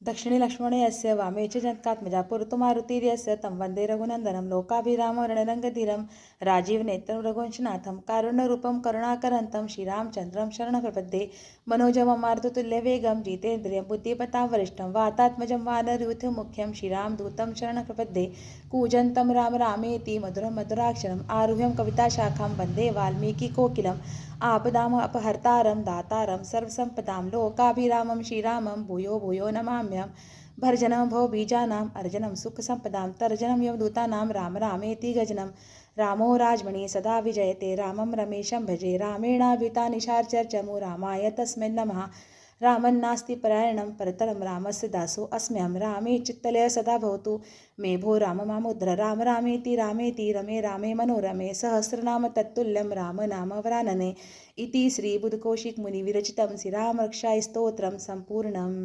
दक्षिणे लक्ष्मणे यस्य वामे च जनकात्मजा पुरतो मारुतिर्यस्य तं वन्दे रघुनन्दनं लोकाभिरामं रणरङ्गधीरं राजीवनेत्रं रघुवंशनाथं कारुण्यरूपं करुणाकरन्तं श्रीरामचन्द्रं शरणप्रपद्ये मनोजवं मारुततुल्यवेगं जितेन्द्रियं बुद्धिमतां वरिष्ठं वातात्मजं वानरयूथमुख्यं श्रीरामदूतं शरणप्रपद्ये कूजन्तं राम रामेति मधुरं मधुराक्षरम् आरुह्यं कविताशाखां वन्दे वाल्मीकिकोकिलम् आपदाम अपहर्तारं दातारं सर्वसम्पदां लोकाभिरामं श्रीरामं भूयो भूयो नमाम्यहं भर्जनं भवबीजानाम् अर्जनं सुखसम्पदां तर्जनं यमदूतानां राम रामेति गजनं रामो राजमणि सदा विजयते रामं रमेशं भजे रामेणाभिता निशाचर्चमु रामाय तस्मै नमः रामन्नास्ति परायणं परतरं रामस्य दासो अस्म्यहं रामे चित्तलय सदा भवतु मे भो राम मामुद्र राम रामेति रमे रामे मनोरमे सहस्रनाम तत्तुल्यं राम नाम वरानने इति श्रीबुधकौशिकमुनिविरचितं श्रीरामरक्षास्तोत्रं सम्पूर्णम्